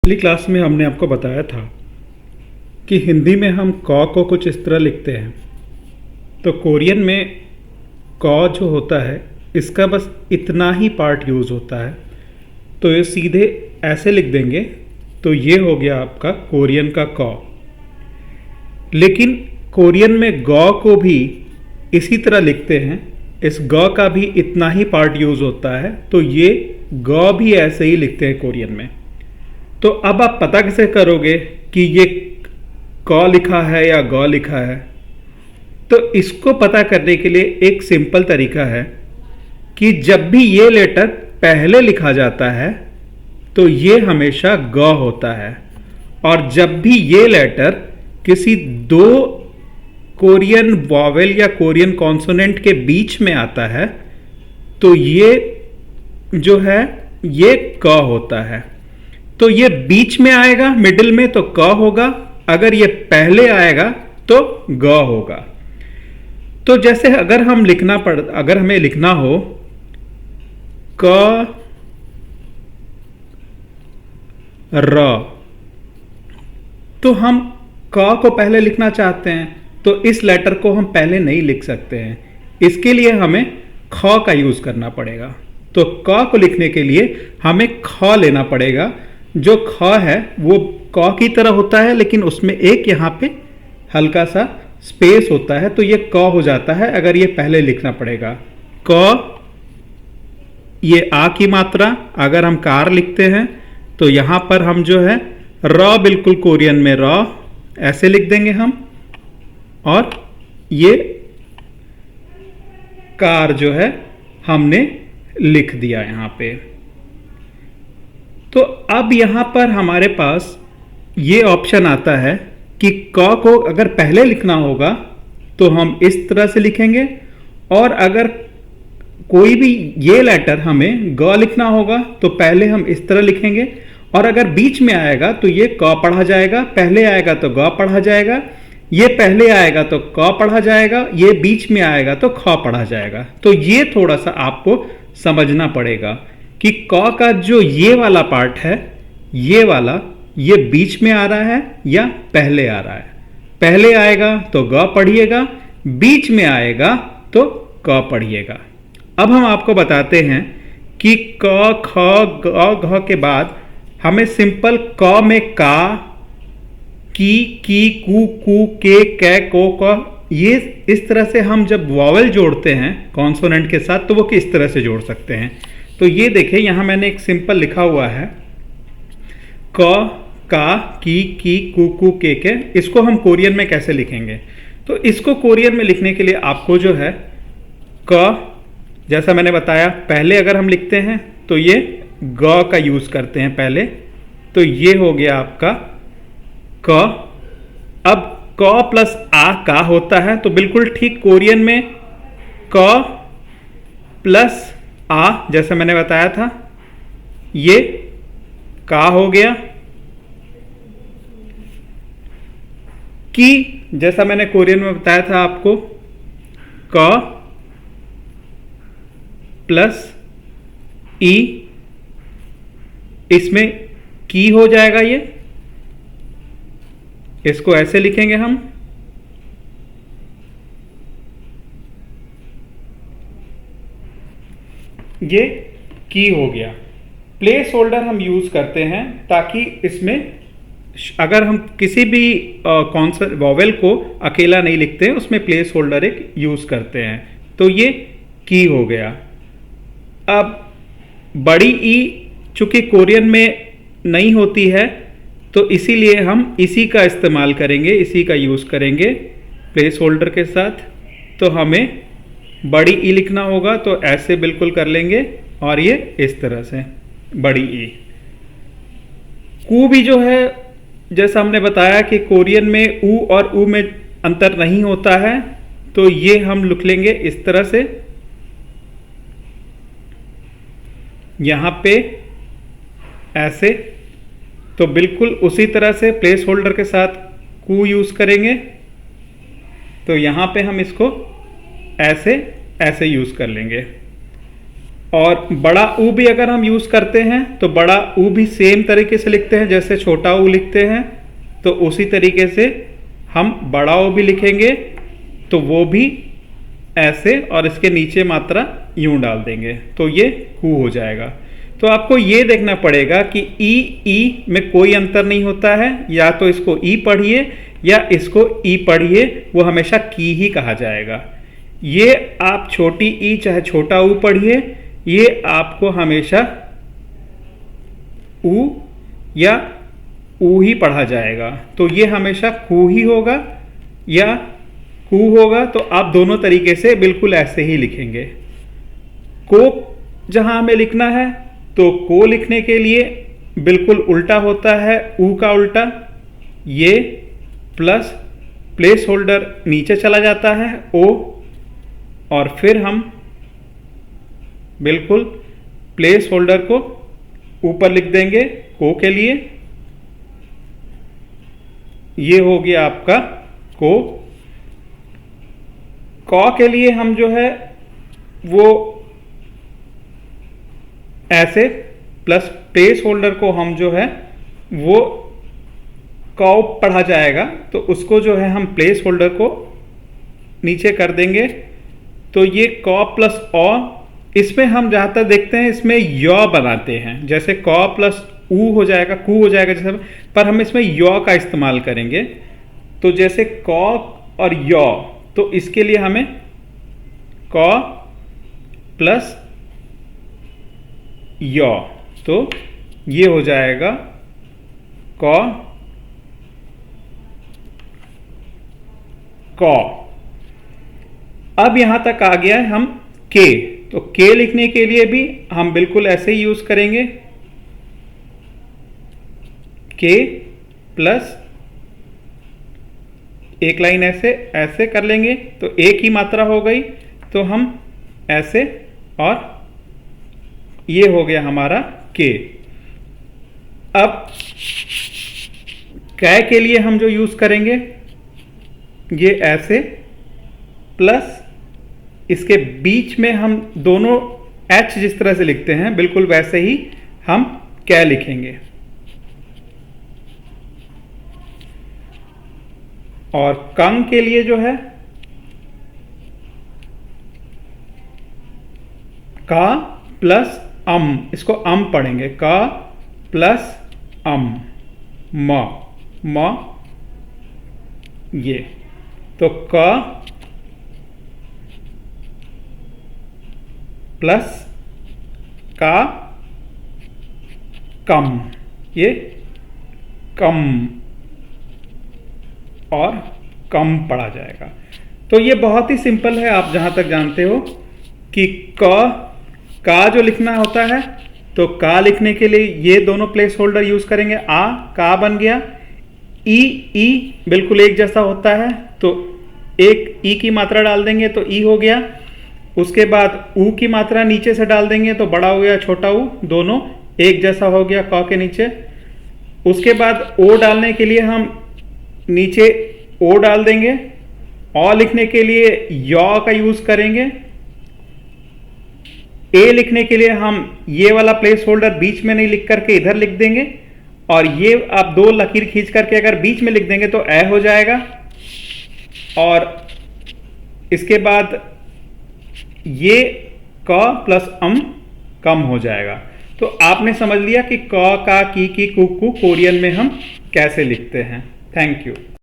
पिछली क्लास में हमने आपको बताया था कि हिंदी में हम क को कुछ इस तरह लिखते हैं। तो कोरियन में क जो होता है इसका बस इतना ही पार्ट यूज़ होता है। तो ये सीधे ऐसे लिख देंगे तो ये हो गया आपका कोरियन का क। लेकिन कोरियन में ग को भी इसी तरह लिखते हैं। इस ग का भी इतना ही पार्ट यूज़ होता है। तो ये ग भी ऐसे ही लिखते हैं कोरियन में। तो अब आप पता कैसे करोगे कि ये क लिखा है या ग लिखा है? तो इसको पता करने के लिए एक सिंपल तरीका है कि जब भी ये लेटर पहले लिखा जाता है तो ये हमेशा ग होता है, और जब भी ये लेटर किसी दो कोरियन वॉवेल या कोरियन कॉन्सोनेंट के बीच में आता है तो ये जो है ये क होता है। तो ये बीच में आएगा मिडिल में तो क होगा, अगर ये पहले आएगा तो ग होगा। तो जैसे अगर हमें लिखना हो क र, तो हम क को पहले लिखना चाहते हैं तो इस लेटर को हम पहले नहीं लिख सकते हैं। इसके लिए हमें ख का यूज करना पड़ेगा। तो क को लिखने के लिए हमें ख लेना पड़ेगा। जो ख है वो क की तरह होता है, लेकिन उसमें एक यहाँ पे हल्का सा स्पेस होता है तो ये क हो जाता है अगर ये पहले लिखना पड़ेगा। क, ये आ की मात्रा अगर हम कार लिखते हैं तो यहाँ पर हम जो है र, बिल्कुल कोरियन में र ऐसे लिख देंगे हम, और ये कार जो है हमने लिख दिया यहाँ पे। तो अब यहाँ पर हमारे पास ये ऑप्शन आता है कि क को अगर पहले लिखना होगा तो हम इस तरह से लिखेंगे, और अगर कोई भी ये लेटर हमें ग लिखना होगा तो पहले हम इस तरह लिखेंगे, और अगर बीच में आएगा तो ये क पढ़ा जाएगा, पहले आएगा तो ग पढ़ा जाएगा, ये पहले आएगा तो क पढ़ा जाएगा, ये बीच में आएगा तो ख पढ़ा जाएगा। तो ये थोड़ा सा आपको समझना पड़ेगा कि क का जो ये वाला पार्ट है, ये वाला, ये बीच में आ रहा है या पहले आ रहा है। पहले आएगा तो ग पढ़िएगा, बीच में आएगा तो क पढ़िएगा। अब हम आपको बताते हैं कि क, ख, ग, घ के बाद हमें सिंपल क में का, की, कू, के, कै, को, क, ये इस तरह से हम जब वॉवेल जोड़ते हैं कॉन्सोनेंट के साथ तो वो किस तरह से जोड़ सकते हैं। तो ये देखिए यहाँ मैंने एक सिंपल लिखा हुआ है क, का, की, कू, के। इसको हम कोरियन में कैसे लिखेंगे? तो इसको कोरियन में लिखने के लिए आपको जो है क, जैसा मैंने बताया पहले अगर हम लिखते हैं तो ये ग का यूज करते हैं पहले, तो ये हो गया आपका क। अब क प्लस आ का होता है तो बिल्कुल ठीक कोरियन में क प्लस आ, जैसा मैंने बताया था ये का हो गया। की, जैसा मैंने कोरियन में बताया था आपको क प्लस ई, इसमें की हो जाएगा। ये इसको ऐसे लिखेंगे हम, ये की हो गया। प्लेस होल्डर हम यूज करते हैं ताकि इसमें अगर हम किसी भी कॉन्सोनेंट वॉवेल को अकेला नहीं लिखते हैं, उसमें प्लेस होल्डर एक यूज करते हैं। तो ये की हो गया। अब बड़ी ई चूंकि कोरियन में नहीं होती है तो इसीलिए हम इसी का इस्तेमाल करेंगे, इसी का यूज करेंगे प्लेस होल्डर के साथ। तो हमें बड़ी ई लिखना होगा तो ऐसे बिल्कुल कर लेंगे, और ये इस तरह से बड़ी ई। कू भी जो है जैसा हमने बताया कि कोरियन में ऊ और ऊ में अंतर नहीं होता है, तो ये हम लिख लेंगे इस तरह से। यहाँ पे ऐसे, तो बिल्कुल उसी तरह से प्लेस होल्डर के साथ कू यूज करेंगे। तो यहाँ पे हम इसको ऐसे यूज कर लेंगे। और बड़ा ऊ भी अगर हम यूज़ करते हैं तो बड़ा ऊ भी सेम तरीके से लिखते हैं जैसे छोटा ऊ लिखते हैं, तो उसी तरीके से हम बड़ा ऊ भी लिखेंगे, तो वो भी ऐसे और इसके नीचे मात्रा यूं डाल देंगे तो ये हु हो जाएगा। तो आपको ये देखना पड़ेगा कि ई में कोई अंतर नहीं होता है, या तो इसको ई पढ़िए या इसको ई पढ़िए, वो हमेशा की ही कहा जाएगा। ये आप छोटी ई चाहे छोटा ऊ पढ़िए, ये आपको हमेशा ऊ या ऊ ही पढ़ा जाएगा। तो ये हमेशा कू ही होगा या कू होगा, तो आप दोनों तरीके से बिल्कुल ऐसे ही लिखेंगे। को जहां हमें लिखना है तो को लिखने के लिए बिल्कुल उल्टा होता है ऊ का उल्टा, ये प्लस प्लेस होल्डर नीचे चला जाता है ओ, और फिर हम बिल्कुल प्लेस होल्डर को ऊपर लिख देंगे को के लिए। ये हो गया आपका को। कौ के लिए हम जो है वो ऐसे प्लस प्लेस होल्डर को हम जो है वो कौ पढ़ा जाएगा, तो उसको जो है हम प्लेस होल्डर को नीचे कर देंगे। तो ये कौ प्लस औ, इसमें हम जहाँ तक देखते हैं इसमें यौ बनाते हैं, जैसे कौ प्लस ऊ हो जाएगा, कू हो जाएगा जैसे, पर हम इसमें यौ का इस्तेमाल करेंगे। तो जैसे कौ और यौ, तो इसके लिए हमें कौ प्लस यौ, तो ये हो जाएगा कौ कौ। अब यहां तक आ गया है हम के, तो के लिखने के लिए भी हम बिल्कुल ऐसे ही यूज करेंगे, के प्लस एक लाइन ऐसे ऐसे कर लेंगे तो एक ही मात्रा हो गई, तो हम ऐसे, और ये हो गया हमारा के। अब कै के लिए हम जो यूज करेंगे ये ऐसे, प्लस इसके बीच में हम दोनों एच जिस तरह से लिखते हैं बिल्कुल वैसे ही हम कै लिखेंगे। और कंग के लिए जो है का प्लस अम, इसको अम पढ़ेंगे, का प्लस अम, म ये, तो का प्लस का कम, ये कम और कम पढ़ा जाएगा। तो ये बहुत ही सिंपल है, आप जहां तक जानते हो कि का जो लिखना होता है, तो का लिखने के लिए ये दोनों प्लेस होल्डर यूज करेंगे, आ का बन गया, ई बिल्कुल एक जैसा होता है, तो एक ई की मात्रा डाल देंगे तो ई हो गया। उसके बाद ऊ की मात्रा नीचे से डाल देंगे तो बड़ा हो गया छोटा ऊ, दोनों एक जैसा हो गया क के नीचे। उसके बाद ओ डालने के लिए हम नीचे ओ डाल देंगे, औ लिखने के लिए यौ का यूज करेंगे, ए लिखने के लिए हम ये वाला प्लेस होल्डर बीच में नहीं लिख करके इधर लिख देंगे, और ये आप दो लकीर खींच करके अगर बीच में लिख देंगे तो ए हो जाएगा। और इसके बाद ये क प्लस अम कम हो जाएगा। तो आपने समझ लिया कि क का की कू कोरियन में हम कैसे लिखते हैं। Thank you.